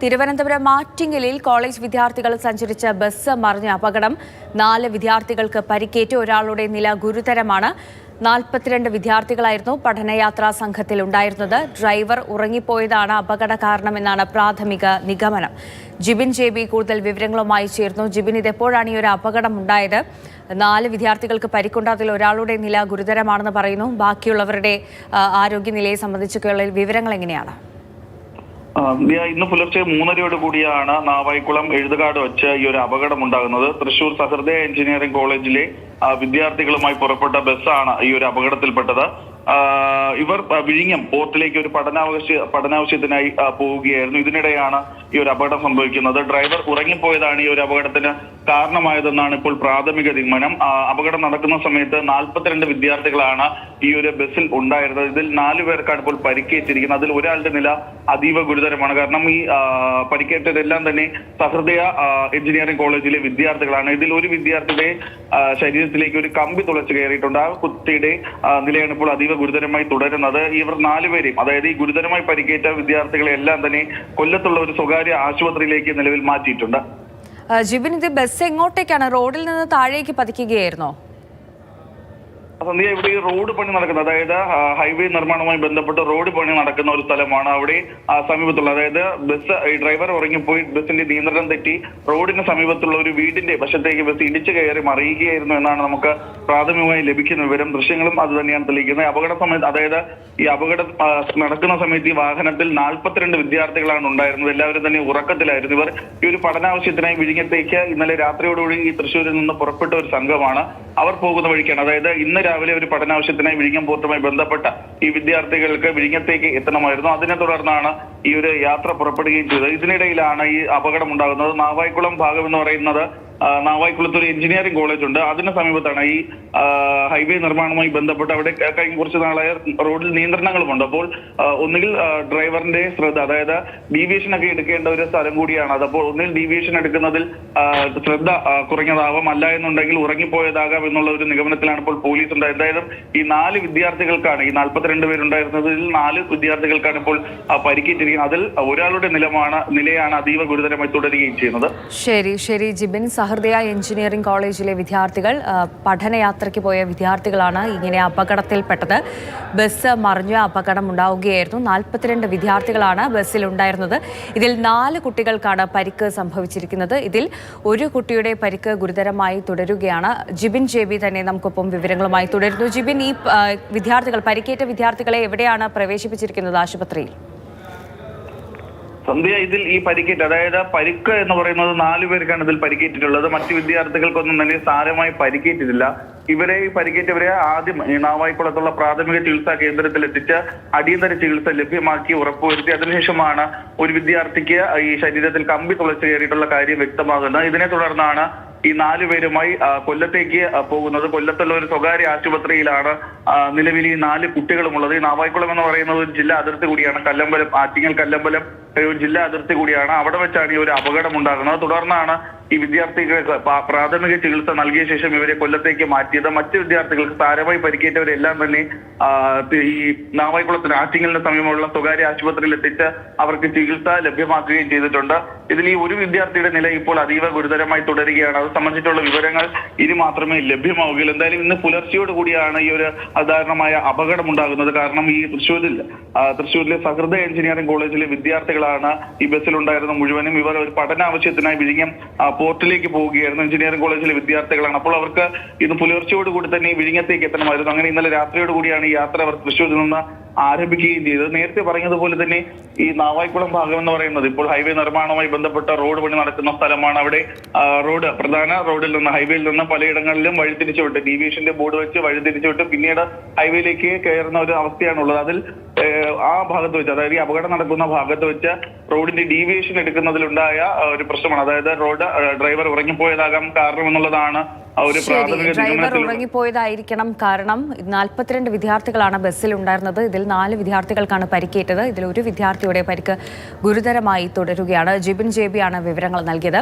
തിരുവനന്തപുരം ആറ്റിങ്ങലിൽ കോളേജ് വിദ്യാർത്ഥികൾ സഞ്ചരിച്ച ബസ് മറിഞ്ഞ അപകടം 4 വിദ്യാർത്ഥികൾക്ക് പരിക്കേറ്റു. ഒരാളുടെ നില ഗുരുതരമാണ്. 42 വിദ്യാർത്ഥികളായിരുന്നു പഠനയാത്രാ സംഘത്തിൽ ഉണ്ടായിരുന്നത്. ഡ്രൈവർ ഉറങ്ങിപ്പോയതാണ് അപകട കാരണമെന്നാണ് പ്രാഥമിക നിഗമനം. ജിബിൻ JB കൂടുതൽ വിവരങ്ങളുമായി ചേർന്നു. ജിബിൻ, ഇതെപ്പോഴാണ് ഈ ഒരു അപകടം ഉണ്ടായത്? 4 വിദ്യാർത്ഥികൾക്ക് പരിക്കുണ്ട്. അതിൽ ഒരാളുടെ നില ഗുരുതരമാണെന്ന് പറയുന്നു. ബാക്കിയുള്ളവരുടെ ആരോഗ്യനിലയെ സംബന്ധിച്ചൊക്കെയുള്ള വിവരങ്ങൾ എങ്ങനെയാണ്? ഇന്ന് പുലർച്ചെ 3:30 കൂടിയാണ് നാവായിക്കുളം എഴുതുകാട് വെച്ച് ഈ ഒരു അപകടം ഉണ്ടാകുന്നത്. തൃശൂർ സഹൃദയ എഞ്ചിനീയറിംഗ് കോളേജിലെ വിദ്യാർത്ഥികളുമായി പുറപ്പെട്ട ബസ്സാണ് ഈ ഒരു അപകടത്തിൽപ്പെട്ടത്. ഇവർ വിഴിഞ്ഞം പോർട്ടിലേക്ക് ഒരു പഠനാവശ്യത്തിനായി പോവുകയായിരുന്നു. ഇതിനിടെയാണ് ഈ ഒരു അപകടം സംഭവിക്കുന്നത്. ഡ്രൈവർ ഉറങ്ങിപ്പോയതാണ് ഈ ഒരു അപകടത്തിന് കാരണമായതെന്നാണ് ഇപ്പോൾ പ്രാഥമിക നിഗമനം. അപകടം നടക്കുന്ന സമയത്ത് 42 വിദ്യാർത്ഥികളാണ് ഈ ഒരു ബസ്സിൽ ഉണ്ടായിരുന്നത്. ഇതിൽ 4 പേർക്കാണ് ഇപ്പോൾ പരിക്കേറ്റിരിക്കുന്നത്. അതിൽ ഒരാളുടെ നില അതീവ ഗുരുതരമാണ്. കാരണം ഈ പരിക്കേറ്റതെല്ലാം തന്നെ സഹൃദയ എഞ്ചിനീയറിംഗ് കോളേജിലെ വിദ്യാർത്ഥികളാണ്. ഇതിൽ ഒരു വിദ്യാർത്ഥിയുടെ ശരീരത്തിലേക്ക് ഒരു കമ്പി തുളച്ചു കയറിയിട്ടുണ്ട്. ആ കുട്ടിയുടെ നിലയാണ് ഇപ്പോൾ അതീവ ഗുരുതരമായി തുടരുന്നത്. ഇവർ 4 പേരെയും, അതായത് ഈ ഗുരുതരമായി പരിക്കേറ്റ വിദ്യാർത്ഥികളെ എല്ലാം തന്നെ കൊല്ലത്തുള്ള ഒരു സ്വകാര്യ ആശുപത്രിയിലേക്ക് നിലവിൽ മാറ്റിയിട്ടുണ്ട്. ജിബിൻ, ഇത് ബസ് എങ്ങോട്ടേക്കാണ്? റോഡിൽ നിന്ന് താഴേക്ക് പതിക്കുകയായിരുന്നോ? സന്ധ്യ, ഇവിടെ ഈ റോഡ് പണി നടക്കുന്നത്, അതായത് ഹൈവേ നിർമ്മാണവുമായി ബന്ധപ്പെട്ട് റോഡ് പണി നടക്കുന്ന ഒരു സ്ഥലമാണ്. അവിടെ സമീപത്തുള്ള, അതായത് ബസ് ഡ്രൈവർ ഉറങ്ങിപ്പോയി ബസ്സിന്റെ നിയന്ത്രണം തെറ്റി റോഡിന് സമീപത്തുള്ള ഒരു വീടിന്റെ വശത്തേക്ക് ബസ് ഇടിച്ചു കയറി മറിയുകയായിരുന്നു എന്നാണ് നമുക്ക് പ്രാഥമികമായി ലഭിക്കുന്ന വിവരം. ദൃശ്യങ്ങളും അത് തന്നെയാണ് തെളിയിക്കുന്നത്. അപകട സമയത്ത്, അതായത് ഈ അപകടം നടക്കുന്ന സമയത്ത് ഈ വാഹനത്തിൽ 42 വിദ്യാർത്ഥികളാണ് ഉണ്ടായിരുന്നത്. എല്ലാവരും തന്നെ ഉറക്കത്തിലായിരുന്നു. ഇവർ ഈ ഒരു പഠനാവശ്യത്തിനായി വിഴിഞ്ഞത്തേക്ക് ഇന്നലെ രാത്രിയോടുകൂടി ഈ തൃശ്ശൂരിൽ നിന്ന് പുറപ്പെട്ട ഒരു സംഘമാണ്. അവർ പോകുന്ന വഴിക്കാണ്, അതായത് ഇന്ന് രാവിലെ ഒരു പഠനാവശ്യത്തിനായി വിഴിഞ്ഞം പോർട്ടുമായി ബന്ധപ്പെട്ട ഈ വിദ്യാർത്ഥികൾക്ക് വിഴിഞ്ഞത്തേക്ക് എത്തണമായിരുന്നു. അതിനെ തുടർന്നാണ് ഈ ഒരു യാത്ര പുറപ്പെടുകയും ചെയ്തത്. ഇതിനിടയിലാണ് ഈ അപകടം ഉണ്ടാകുന്നത്. നാവായിക്കുളം ഭാഗം എന്ന് പറയുന്നത് നാവായിക്കുളത്ത് ഒരു എഞ്ചിനീയറിംഗ് കോളേജ് ഉണ്ട്. അതിന് സമീപത്താണ് ഈ ഹൈവേ നിർമ്മാണവുമായി ബന്ധപ്പെട്ട് അവിടെ കഴിഞ്ഞ കുറച്ച് നാളായ റോഡിൽ നിയന്ത്രണങ്ങളുമുണ്ട്. അപ്പോൾ ഒന്നുകിൽ ഡ്രൈവറിന്റെ ശ്രദ്ധ, അതായത് ഡീവിയേഷൻ ഒക്കെ എടുക്കേണ്ട ഒരു സ്ഥലം കൂടിയാണ് അത്. അപ്പോൾ ഒന്നിൽ ഡീവിയേഷൻ എടുക്കുന്നതിൽ ശ്രദ്ധ കുറഞ്ഞതാവാം, അല്ല എന്നുണ്ടെങ്കിൽ ഉറങ്ങിപ്പോയതാകാം എന്നുള്ള ഒരു നിഗമനത്തിലാണ് ഇപ്പോൾ പോലീസ് ഉണ്ട്. എന്തായാലും ഈ 4 വിദ്യാർത്ഥികൾക്കാണ്, ഈ 42 പേരുണ്ടായിരുന്നതിൽ 4 വിദ്യാർത്ഥികൾക്കാണ് ഇപ്പോൾ പരിക്കേറ്റിരിക്കുന്നത്. അതിൽ ഒരാളുടെ നിലയാണ് അതീവ ഗുരുതരമായി തുടരുകയും ചെയ്യുന്നത്. ശരി ജിബിൻ, സഹൃദയ എഞ്ചിനീയറിംഗ് കോളേജിലെ വിദ്യാർത്ഥികൾ പഠനയാത്രയ്ക്ക് പോയ വിദ്യാർത്ഥികളാണ് ഇങ്ങനെ അപകടത്തിൽപ്പെട്ടത്. ബസ് മറിഞ്ഞ അപകടം ഉണ്ടാവുകയായിരുന്നു. 42 വിദ്യാർത്ഥികളാണ് ബസ്സിൽ ഉണ്ടായിരുന്നത്. ഇതിൽ 4 കുട്ടികൾക്കാണ് പരിക്ക് സംഭവിച്ചിരിക്കുന്നത്. ഇതിൽ ഒരു കുട്ടിയുടെ പരിക്ക് ഗുരുതരമായി തുടരുകയാണ്. ജിബിൻ JB തന്നെ നമുക്കൊപ്പം വിവരങ്ങളുമായി തുടരുന്നു. ജിബിൻ, ഈ പരിക്കേറ്റ വിദ്യാർത്ഥികളെ എവിടെയാണ് പ്രവേശിപ്പിച്ചിരിക്കുന്നത് ആശുപത്രിയിൽ? സന്ധ്യ, ഇതിൽ ഈ പരിക്കേറ്റ്, അതായത് പരിക്ക് എന്ന് പറയുന്നത് 4 പേർക്കാണ് ഇതിൽ പരിക്കേറ്റിട്ടുള്ളത്. മറ്റു വിദ്യാർത്ഥികൾക്കൊന്നും തന്നെ സാരമായി പരിക്കേറ്റിട്ടില്ല. പരിക്കേറ്റവരെ ആദ്യം ഈ നാവായിക്കുളത്തുള്ള പ്രാഥമിക ചികിത്സാ കേന്ദ്രത്തിൽ എത്തിച്ച് അടിയന്തര ചികിത്സ ലഭ്യമാക്കി ഉറപ്പുവരുത്തി. അതിനുശേഷമാണ് ഒരു വിദ്യാർത്ഥിക്ക് ഈ ശരീരത്തിൽ കമ്പി തുളച്ചു കയറിയിട്ടുള്ള കാര്യം വ്യക്തമാകുന്നത്. ഇതിനെ തുടർന്നാണ് ഈ 4 പേരുമായി കൊല്ലത്തേക്ക് പോകുന്നത്. കൊല്ലത്തുള്ള ഒരു സ്വകാര്യ ആശുപത്രിയിലാണ് നിലവിൽ ഈ 4 കുട്ടികളുമുള്ളത്. ഈ നാവായിക്കുളം എന്ന് പറയുന്നത് ഒരു ജില്ലാ അതിർത്തി കൂടിയാണ്. ആറ്റിങ്ങൽ കല്ലമ്പലം ജില്ലാ അതിർത്തി കൂടിയാണ്. അവിടെ വെച്ചാണ് ഈ ഒരു അപകടം ഉണ്ടാകുന്നത്. തുടർന്നാണ് ഈ വിദ്യാർത്ഥികൾക്ക് പ്രാഥമിക ചികിത്സ നൽകിയ ശേഷം ഇവരെ കൊല്ലത്തേക്ക് മാറ്റിയത്. മറ്റ് വിദ്യാർത്ഥികൾക്ക് സാരമായി പരിക്കേറ്റവരെല്ലാം തന്നെ ഈ നാവായിക്കുളത്തിന് ആറ്റിങ്ങലിന് സമീപമുള്ള സ്വകാര്യ ആശുപത്രിയിൽ എത്തിച്ച് അവർക്ക് ചികിത്സ ലഭ്യമാക്കുകയും ചെയ്തിട്ടുണ്ട്. ഇതിൽ ഈ ഒരു വിദ്യാർത്ഥിയുടെ നില ഇപ്പോൾ അതീവ ഗുരുതരമായി തുടരുകയാണ്. അത് സംബന്ധിച്ചുള്ള വിവരങ്ങൾ ഇനി മാത്രമേ ലഭ്യമാവുകയുള്ളൂ. എന്തായാലും ഇന്ന് പുലർച്ചയോട് കൂടിയാണ് ഈ ഒരു അസാധാരണമായ അപകടം ഉണ്ടാകുന്നത്. കാരണം ഈ തൃശ്ശൂരിലെ സഹൃദയ എഞ്ചിനീയറിംഗ് കോളേജിലെ വിദ്യാർത്ഥികളാണ് ഈ ബസ്സിലുണ്ടായിരുന്ന മുഴുവനും. ഇവർ ഒരു പഠനാവശ്യത്തിനായി വിഴിഞ്ഞം പോർട്ടിലേക്ക് പോവുകയായിരുന്നു. എഞ്ചിനീയറിംഗ് കോളേജിലെ വിദ്യാർത്ഥികളാണ്. അപ്പോൾ അവർക്ക് ഇന്ന് പുലർച്ചയോട് കൂടി തന്നെ വിഴിഞ്ഞത്തേക്ക് എത്തണമായിരുന്നു. അങ്ങനെ ഇന്നലെ രാത്രിയോട് കൂടിയാണ് ഈ യാത്ര അവർ തൃശ്ശൂരിൽ നിന്ന് ആരംഭിക്കുകയും ചെയ്തത്. നേരത്തെ പറഞ്ഞതുപോലെ തന്നെ ഈ നാവായിക്കുളം ഭാഗം എന്ന് പറയുന്നത് ഇപ്പോൾ ഹൈവേ നിർമ്മാണവുമായി ബന്ധപ്പെട്ട റോഡ് പണി നടക്കുന്ന സ്ഥലമാണ്. അവിടെ പ്രധാന റോഡിൽ നിന്ന്, ഹൈവേയിൽ നിന്ന് പലയിടങ്ങളിലും വഴിതിരിച്ചുവിട്ട്, ഡീവിയേഷന്റെ ബോർഡ് വെച്ച് വഴിതിരിച്ചുവിട്ട് പിന്നീട് ഹൈവേയിലേക്ക് കയറുന്ന ഒരു അവസ്ഥയാണുള്ളത്. അതിൽ ആ ഭാഗത്ത് വെച്ച്, അതായത് ഈ അപകടം നടക്കുന്ന ഭാഗത്ത് വെച്ച് റോഡിന്റെ ഡീവിയേഷൻ എടുക്കുന്നതിലുണ്ടായ ഒരു പ്രശ്നമാണ്. അതായത് ഡ്രൈവർ ഉറങ്ങിപ്പോയതാകാം കാരണം എന്നുള്ളതാണ് ഒരു പ്രാഥമിക ഡ്രൈവർ ഉറങ്ങിപ്പോയതായിരിക്കണം കാരണം. 42 വിദ്യാർത്ഥികളാണ് ബസ്സിൽ ഉണ്ടായിരുന്നത്. ഇതിൽ 4 വിദ്യാർത്ഥികൾക്കാണ് പരിക്കേറ്റത്. ഇതിൽ ഒരു വിദ്യാർത്ഥിയുടെ പരിക്ക് ഗുരുതരമായി തുടരുകയാണ്. ജിബിൻ JB ആണ് വിവരങ്ങൾ നൽകിയത്.